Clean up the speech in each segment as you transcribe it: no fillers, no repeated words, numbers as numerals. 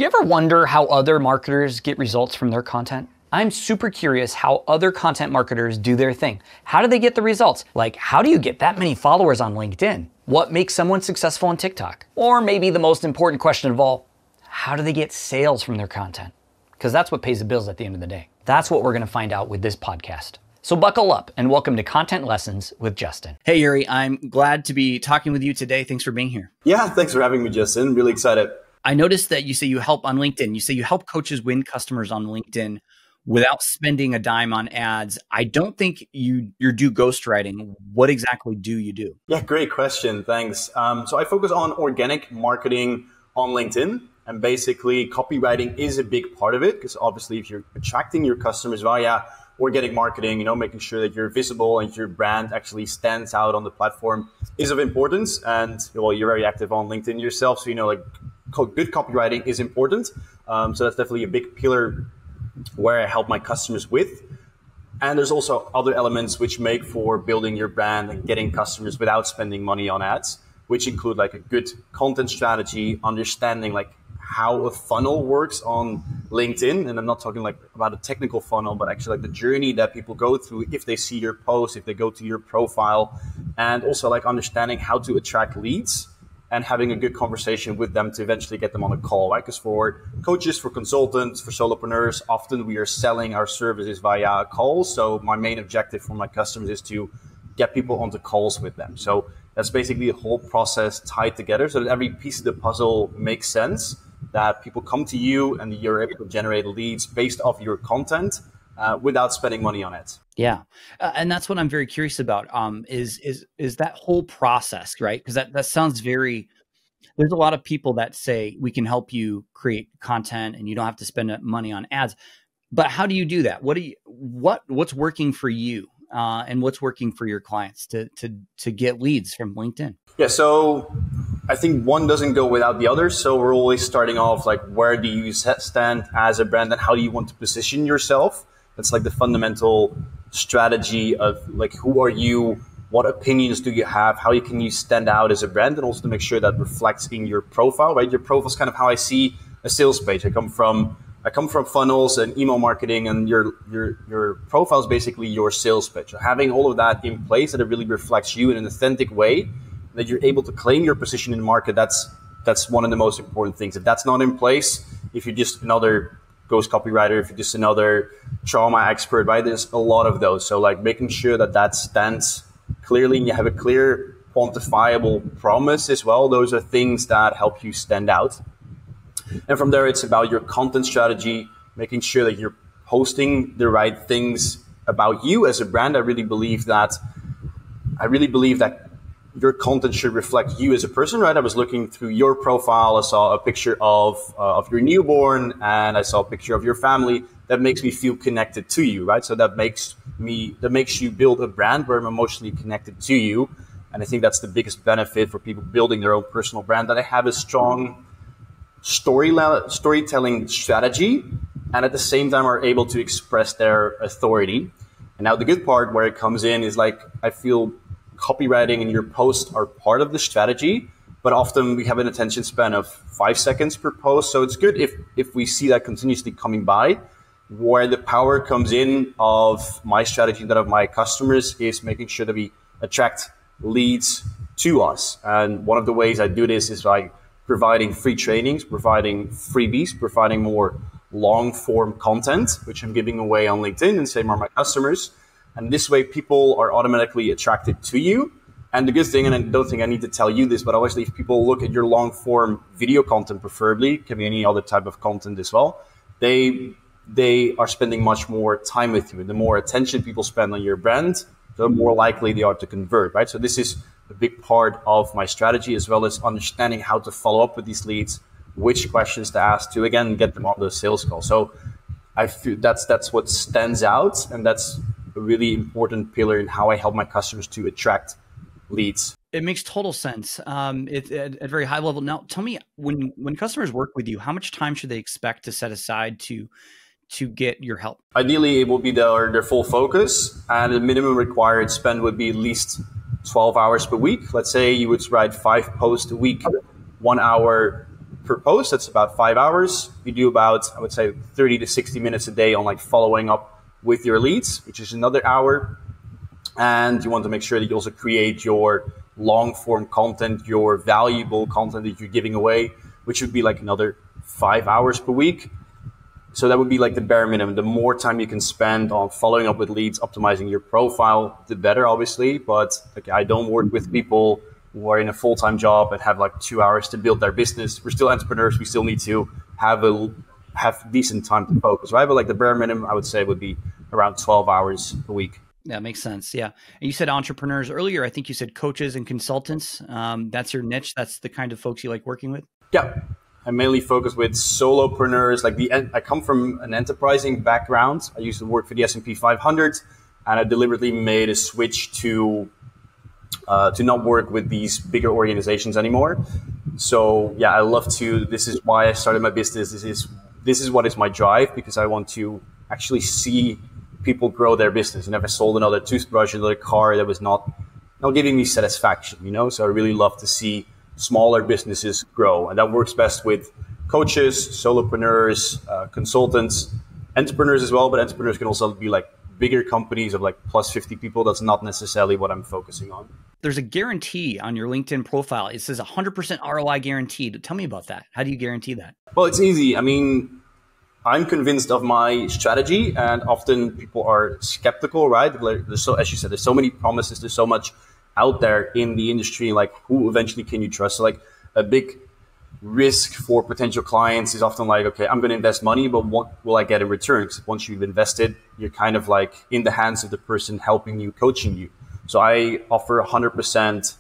Do you ever wonder how other marketers get results from their content? I'm super curious how other content marketers do their thing. How do they get the results? Like, how do you get that many followers on LinkedIn? What makes someone successful on TikTok? Or maybe the most important question of all, how do they get sales from their content? Because that's what pays the bills at the end of the day. That's what we're gonna find out with this podcast. So buckle up and welcome to Content Lessons with Justin. Hey, Joeri, I'm glad to be talking with you today. Thanks for being here. Yeah, thanks for having me, Justin. Really excited. I noticed that you say you help on LinkedIn. You say you help coaches win customers on LinkedIn without spending a dime on ads. I don't think you do ghostwriting. What exactly do you do? Yeah, great question. Thanks. So I focus on organic marketing on LinkedIn, and basically copywriting is a big part of it because obviously if you're attracting your customers via organic marketing, making sure that you're visible and your brand actually stands out on the platform is of importance. And well, you're very active on LinkedIn yourself, so good copywriting is important. So that's definitely a big pillar where I help my customers with. And there's also other elements which make for building your brand and getting customers without spending money on ads, which include like a good content strategy, understanding like how a funnel works on LinkedIn. And I'm not talking like about a technical funnel, but actually like the journey that people go through if they see your post, if they go to your profile, and also like understanding how to attract leads and having a good conversation with them to eventually get them on a call, right? Because for coaches, for consultants, for solopreneurs, often we are selling our services via calls. So my main objective for my customers is to get people onto calls with them. So that's basically the whole process tied together so that every piece of the puzzle makes sense, that people come to you and you're able to generate leads based off your content without spending money on it. Yeah. And that's what I'm very curious about is that whole process, right? Because that sounds there's a lot of people that say we can help you create content and you don't have to spend money on ads. But how do you do that? What's working for you and what's working for your clients to get leads from LinkedIn? Yeah, so I think one doesn't go without the other. So we're always starting off like, where do you stand as a brand and how do you want to position yourself? That's like the fundamental strategy of like, who are you? What opinions do you have? How can you stand out as a brand? And also to make sure that reflects in your profile, right? Your profile is kind of how I see a sales page. I come from funnels and email marketing, and your profile is basically your sales page. So having all of that in place that it really reflects you in an authentic way, that you're able to claim your position in the market, that's one of the most important things. If that's not in place, if you're just another ghost copywriter, if you're just another trauma expert, right? There's a lot of those. So like making sure that stands clearly and you have a clear quantifiable promise as well. Those are things that help you stand out. And from there, it's about your content strategy, making sure that you're posting the right things about you as a brand. I really believe that your content should reflect you as a person, right? I was looking through your profile. I saw a picture of your newborn, and I saw a picture of your family. That makes me feel connected to you, right? So that makes you build a brand where I'm emotionally connected to you. And I think that's the biggest benefit for people building their own personal brand, that I have a strong storytelling strategy, and at the same time are able to express their authority. And now the good part where it comes in is like, I feel copywriting and your posts are part of the strategy, but often we have an attention span of 5 seconds per post. So it's good if we see that continuously coming by. Where the power comes in of my strategy and that of my customers is making sure that we attract leads to us. And one of the ways I do this is by providing free trainings, providing freebies, providing more long form content, which I'm giving away on LinkedIn, and same are my customers. And this way people are automatically attracted to you. And the good thing, and I don't think I need to tell you this, but obviously if people look at your long form video content, preferably, can be any other type of content as well, they are spending much more time with you. The more attention people spend on your brand, the more likely they are to convert, right? So this is a big part of my strategy, as well as understanding how to follow up with these leads, which questions to ask to, again, get them on the sales call. So I feel that's what stands out, and that's a really important pillar in how I help my customers to attract leads. It makes total sense. It's at a very high level. Now, tell me, when customers work with you, how much time should they expect to set aside to get your help? Ideally, it will be their full focus, and the minimum required spend would be at least 12 hours per week. Let's say you would write 5 posts a week, 1 hour per post. That's about 5 hours. You do about, I would say, 30 to 60 minutes a day on like following up with your leads, which is another hour. And you want to make sure that you also create your long form content, your valuable content that you're giving away, which would be like another 5 hours per week. So that would be like the bare minimum. The more time you can spend on following up with leads, optimizing your profile, the better, obviously. But okay, I don't work with people who are in a full-time job and have like 2 hours to build their business. We're still entrepreneurs. We still need to have decent time to focus, right? But like the bare minimum, I would say, would be around 12 hours a week. That makes sense. Yeah. And you said entrepreneurs earlier. I think you said coaches and consultants. That's your niche. That's the kind of folks you like working with. Yeah. I mainly focus with solopreneurs. I come from an enterprising background. I used to work for the S&P 500, and I deliberately made a switch to not work with these bigger organizations anymore. So yeah, I love to. This is why I started my business. This is what is my drive, because I want to actually see people grow their business. I never sold another toothbrush, another car that was not giving me satisfaction. So I really love to see smaller businesses grow. And that works best with coaches, solopreneurs, consultants, entrepreneurs as well. But entrepreneurs can also be like bigger companies of like plus 50 people. That's not necessarily what I'm focusing on. There's a guarantee on your LinkedIn profile. It says 100% ROI guaranteed. Tell me about that. How do you guarantee that? Well, it's easy. I mean, I'm convinced of my strategy, and often people are skeptical, right? As you said, there's so many promises. There's so much out there in the industry, like who eventually can you trust? So like a big risk for potential clients is often like, okay, I'm going to invest money, but what will I get in return? Because once you've invested, you're kind of like in the hands of the person helping you, coaching you. So I offer 100%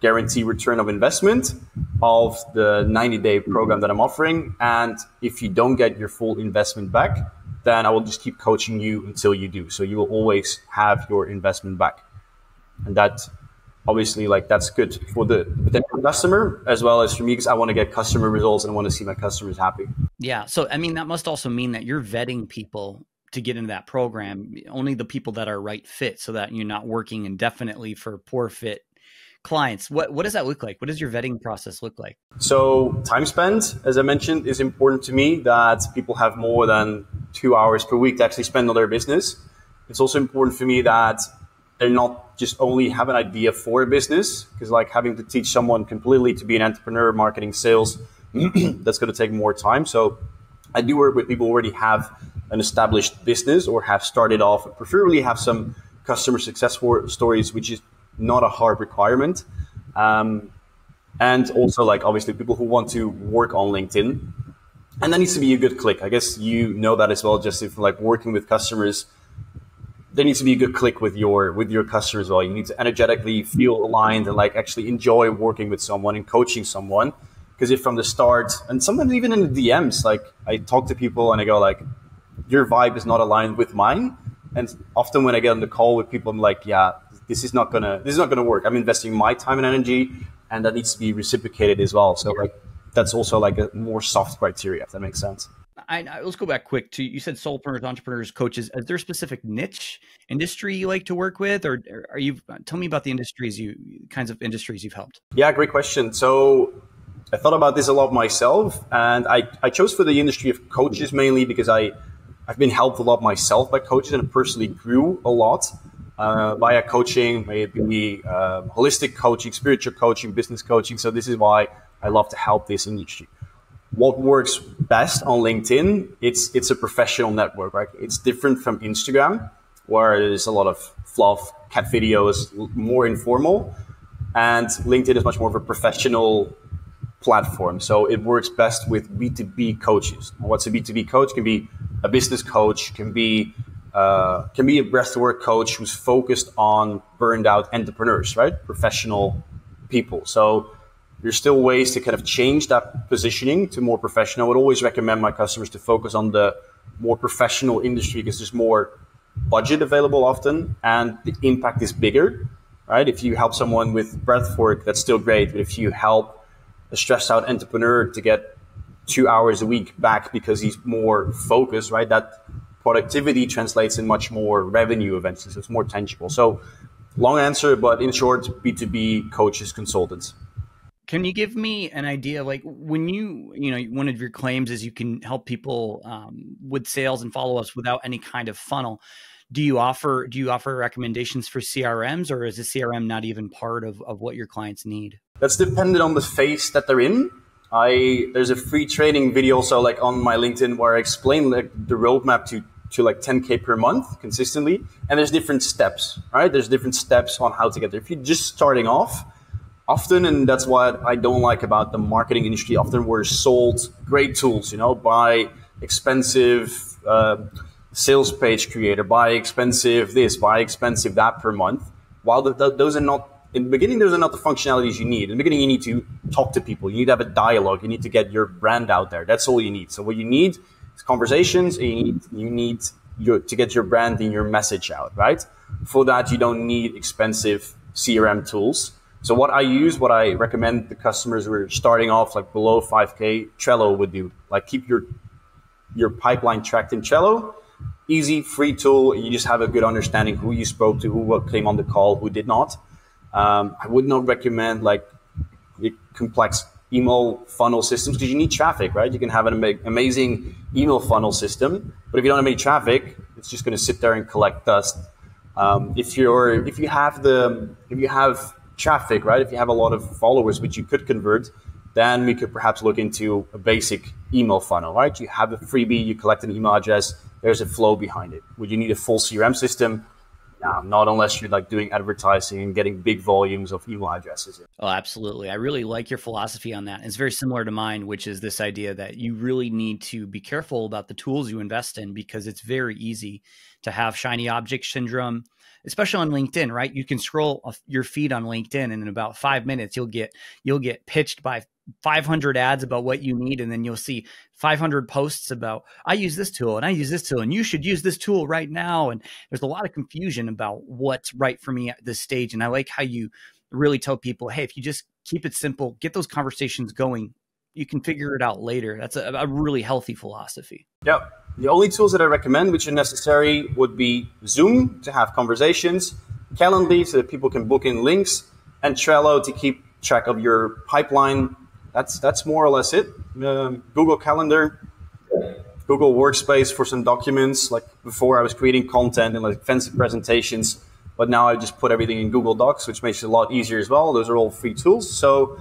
guarantee return of investment of the 90-day program that I'm offering. And if you don't get your full investment back, then I will just keep coaching you until you do. So you will always have your investment back. And that obviously, like, that's good for the potential customer as well as for me, because I want to get customer results and I want to see my customers happy. Yeah. So, I mean, that must also mean that you're vetting people to get into that program, only the people that are right fit, so that you're not working indefinitely for poor fit clients. What does that look like? What does your vetting process look like? So time spent, as I mentioned, is important to me, that people have more than 2 hours per week to actually spend on their business. It's also important for me that they're not just only have an idea for a business, because like having to teach someone completely to be an entrepreneur, marketing, sales, that's going to take more time. So I do work with people who already have an established business or have started off, preferably have some customer success stories, which is not a hard requirement. And also like obviously people who want to work on LinkedIn, and that needs to be a good click. I guess you know that as well, just if like working with customers, there needs to be a good click with your customers as well. You need to energetically feel aligned and like actually enjoy working with someone and coaching someone. Because if from the start, and sometimes even in the DMs, like I talk to people and I go like, your vibe is not aligned with mine. And often when I get on the call with people, I'm like, yeah, this is not gonna work. I'm investing my time and energy, and that needs to be reciprocated as well. So like that's also like a more soft criteria, if that makes sense. Let's go back quick to, you said solopreneurs, entrepreneurs, coaches. Is there a specific niche industry you like to work with, or are you? Tell me about the kinds of industries you've helped. Yeah, great question. So I thought about this a lot myself, and I chose for the industry of coaches mainly because I've been helped a lot myself by coaches, and I personally grew a lot via coaching, maybe holistic coaching, spiritual coaching, business coaching. So this is why I love to help this industry. What works best on LinkedIn, it's a professional network, right? It's different from Instagram, where there's a lot of fluff, cat videos, more informal. And LinkedIn is much more of a professional platform. So it works best with B2B coaches. What's a B2B coach? Can be a business coach, can be a breathwork coach who's focused on burned out entrepreneurs, right? Professional people. So there's still ways to kind of change that positioning to more professional. I would always recommend my customers to focus on the more professional industry because there's more budget available often and the impact is bigger, right? If you help someone with breathwork, that's still great. But if you help a stressed out entrepreneur to get 2 hours a week back because he's more focused, right? That productivity translates in much more revenue eventually. So it's more tangible. So long answer, but in short, B2B coaches, consultants. Can you give me an idea, like when one of your claims is you can help people with sales and follow-ups without any kind of funnel. Do you offer recommendations for CRMs, or is the CRM not even part of what your clients need? That's dependent on the phase that they're in. There's a free training video also like on my LinkedIn where I explain like the roadmap to like 10K per month consistently. And there's different steps, right? There's different steps on how to get there. If you're just starting off, often, and that's what I don't like about the marketing industry, often we're sold great tools, buy expensive sales page creator, buy expensive this, buy expensive that per month. While those are not, in the beginning, those are not the functionalities you need. In the beginning, you need to talk to people. You need to have a dialogue. You need to get your brand out there. That's all you need. So what you need is conversations, and you need to get your brand and your message out, right? For that, you don't need expensive CRM tools. So what I recommend the customers who are starting off like below 5K, Trello would do. Like keep your pipeline tracked in Trello. Easy, free tool. You just have a good understanding who you spoke to, who came on the call, who did not. I would not recommend like complex email funnel systems because you need traffic, right? You can have an amazing email funnel system, but if you don't have any traffic, it's just going to sit there and collect dust. If you have traffic, right? If you have a lot of followers which you could convert, then we could perhaps look into a basic email funnel, right? You have a freebie, you collect an email address, there's a flow behind it. Would you need a full CRM system? No, not unless you're like doing advertising and getting big volumes of email addresses. Oh, absolutely. I really like your philosophy on that. It's very similar to mine, which is this idea that you really need to be careful about the tools you invest in because it's very easy to have shiny object syndrome, especially on LinkedIn, right? You can scroll your feed on LinkedIn and in about 5 minutes, you'll get pitched by 500 ads about what you need. And then you'll see 500 posts about, I use this tool and I use this tool and you should use this tool right now. And there's a lot of confusion about what's right for me at this stage. And I like how you really tell people, hey, if you just keep it simple, get those conversations going, you can figure it out later. That's a really healthy philosophy. Yeah. The only tools that I recommend, which are necessary, would be Zoom to have conversations, Calendly so that people can book in links, and Trello to keep track of your pipeline. That's more or less it. Google Calendar, Google Workspace for some documents. Like before, I was creating content and like fancy presentations, but now I just put everything in Google Docs, which makes it a lot easier as well. Those are all free tools. So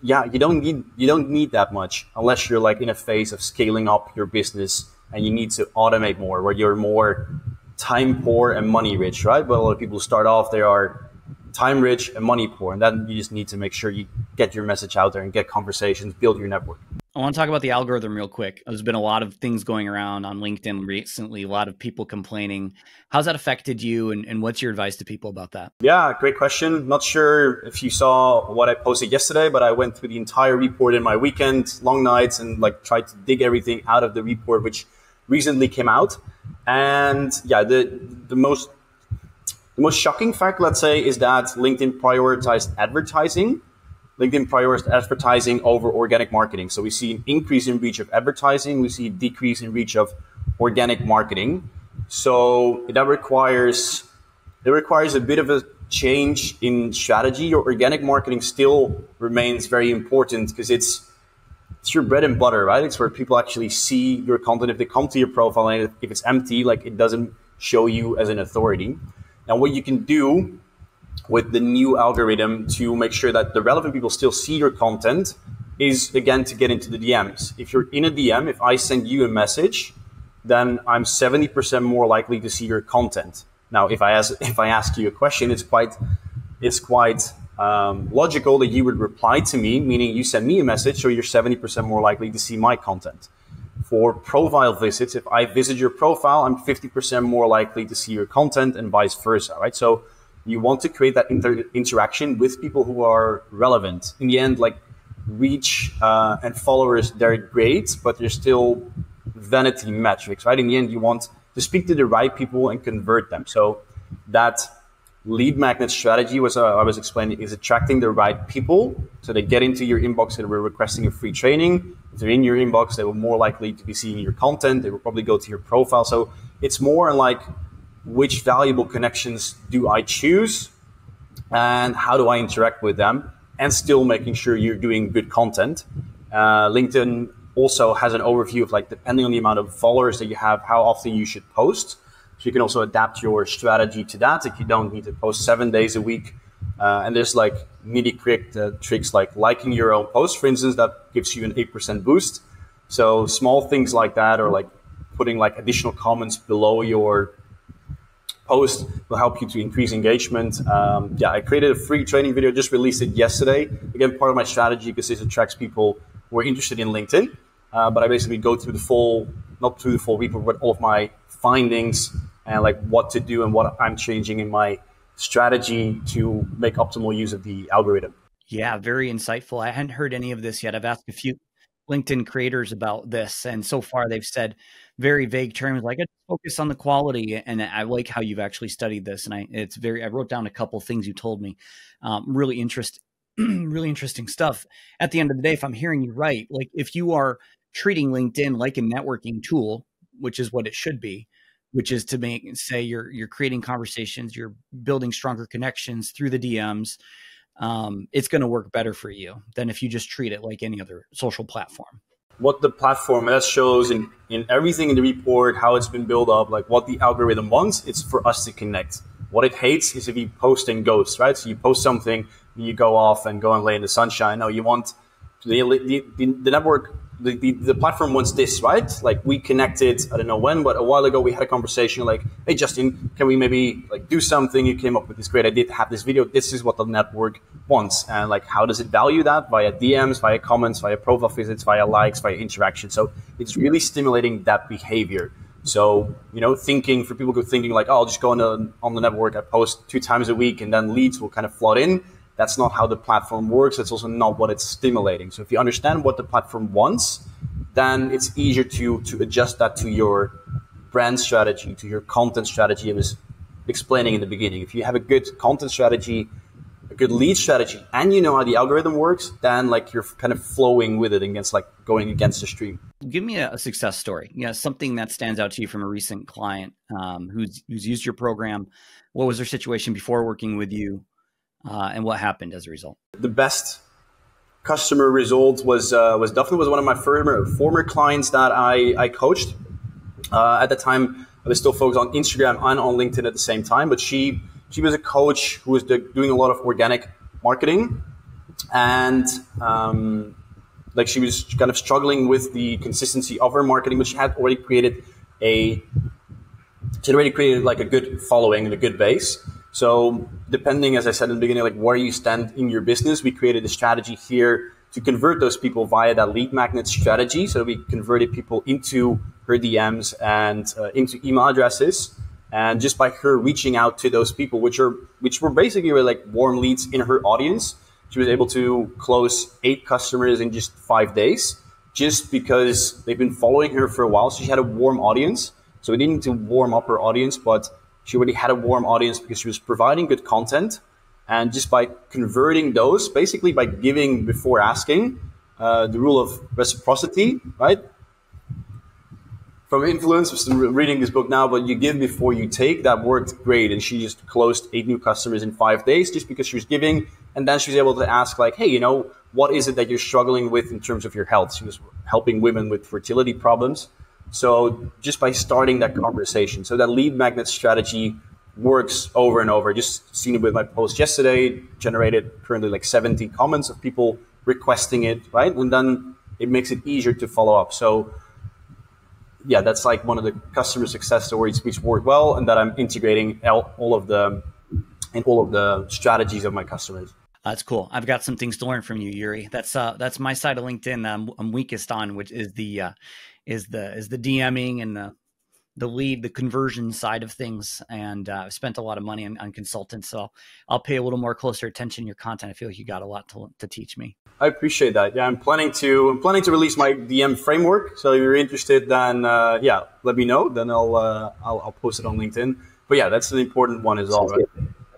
yeah, you don't need that much unless you're like in a phase of scaling up your business and you need to automate more, where you're more time poor and money rich, right? But a lot of people start off, they are time rich and money poor, and then you just need to make sure you get your message out there and get conversations, build your network. I want to talk about the algorithm real quick. There's been a lot of things going around on LinkedIn recently, a lot of people complaining. How's that affected you, and what's your advice to people about that? Yeah, great question. Not sure if you saw what I posted yesterday, but I went through the entire report in my weekend, long nights, and like tried to dig everything out of the report, which recently came out. And yeah, the most shocking fact, let's say, is that LinkedIn prioritized advertising. LinkedIn prioritized advertising over organic marketing. So we see an increase in reach of advertising. We see a decrease in reach of organic marketing. So that requires a bit of a change in strategy. Your organic marketing still remains very important because it's your bread and butter, right? It's where people actually see your content. If they come to your profile and if it's empty, like it doesn't show you as an authority. Now, what you can do with the new algorithm to make sure that the relevant people still see your content is, again, to get into the DMs. If you're in a DM, if I send you a message, then I'm 70% more likely to see your content. Now, if I ask you a question, it's quite logical that you would reply to me, meaning you send me a message, so you're 70% more likely to see my content. For profile visits, if I visit your profile, I'm 50% more likely to see your content and vice versa, right? So you want to create that interaction with people who are relevant. In the end, like reach and followers, they're great, but they're still vanity metrics, right? In the end, you want to speak to the right people and convert them. So that lead magnet strategy I was explaining is attracting the right people so they get into your inbox and we're requesting a free training. If they're in your inbox, they were more likely to be seeing your content. They will probably go to your profile. So it's more like, which valuable connections do I choose and how do I interact with them and still making sure you're doing good content. LinkedIn also has an overview of, like, depending on the amount of followers that you have, how often you should post. So you can also adapt your strategy to that if you don't need to post 7 days a week. And there's like nitty-gritty tricks like liking your own post, for instance, that gives you an 8% boost. So small things like that, or like putting like additional comments below your post will help you to increase engagement. I created a free training video, just released it yesterday. Again, part of my strategy, because this attracts people who are interested in LinkedIn. But I basically go through not through the full report, but all of my findings and like what to do and what I'm changing in my strategy to make optimal use of the algorithm. Yeah, very insightful. I hadn't heard any of this yet. I've asked a few LinkedIn creators about this, and so far they've said very vague terms like, focus on the quality. And I like how you've actually studied this. And I wrote down a couple things you told me. Really interesting stuff. At the end of the day, if I'm hearing you right, like if you are treating LinkedIn like a networking tool, which is what it should be, which is to say you're creating conversations, you're building stronger connections through the DMs. It's going to work better for you than if you just treat it like any other social platform. What the platform that shows in everything in the report, how it's been built up, like what the algorithm wants, it's for us to connect. What it hates is if you post and ghost, right? So you post something, you go off and go and lay in the sunshine. No, you want the network. The platform wants this, right? Like we connected, I don't know when, but a while ago we had a conversation like, hey, Justin, can we maybe like do something? You came up with this great idea to have this video. This is what the network wants. And like, how does it value that? Via DMs, via comments, via profile visits, via likes, via interaction. So it's really stimulating that behavior. So, thinking for people who are thinking like, oh, I'll just go on the network, I post 2 times a week and then leads will kind of flood in. That's not how the platform works. That's also not what it's stimulating. So if you understand what the platform wants, then it's easier to adjust that to your brand strategy, to your content strategy I was explaining in the beginning. If you have a good content strategy, a good lead strategy, and you know how the algorithm works, then like you're kind of flowing with it against like going against the stream. Give me a success story. Something that stands out to you from a recent client who's used your program. What was their situation before working with you? And what happened as a result? The best customer result was definitely one of my former clients that I coached. At the time, I was still focused on Instagram and on LinkedIn at the same time. But she was a coach who was doing a lot of organic marketing, and like she was kind of struggling with the consistency of her marketing, but she had already created like a good following and a good base. So depending, as I said in the beginning, like where you stand in your business, we created a strategy here to convert those people via that lead magnet strategy. So we converted people into her DMs and into email addresses. And just by her reaching out to those people, which were basically like warm leads in her audience, she was able to close 8 customers in just 5 days, just because they've been following her for a while. So she had a warm audience. So we didn't need to warm up her audience, but she already had a warm audience because she was providing good content. And just by converting those, basically by giving before asking, the rule of reciprocity, right? From influence, I'm still reading this book now, but you give before you take, that worked great. And she just closed 8 new customers in 5 days just because she was giving. And then she was able to ask like, hey, what is it that you're struggling with in terms of your health? She was helping women with fertility problems. So just by starting that conversation, so that lead magnet strategy works over and over. Just seen it with my post yesterday, generated currently like 70 comments of people requesting it, right? And then it makes it easier to follow up. So yeah, that's like one of the customer success stories which work well, and that I'm integrating all of the strategies of my customers. That's cool. I've got some things to learn from you, Joeri. That's my side of LinkedIn I'm weakest on, which is the DMing and the lead, the conversion side of things. And I've spent a lot of money on consultants, so I'll pay a little more closer attention to your content. I feel like you got a lot to teach me. I appreciate that. Yeah, I'm planning to release my DM framework. So if you're interested, then let me know. Then I'll post it on LinkedIn. But yeah, that's an important one as well. Right?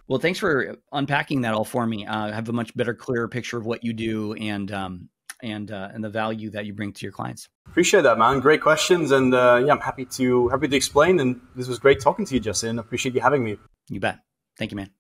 Well, thanks for unpacking that all for me. I have a much better, clearer picture of what you do and the value that you bring to your clients. Appreciate that, man. Great questions. And I'm happy to explain. And this was great talking to you, Justin. Appreciate you having me. You bet. Thank you, man.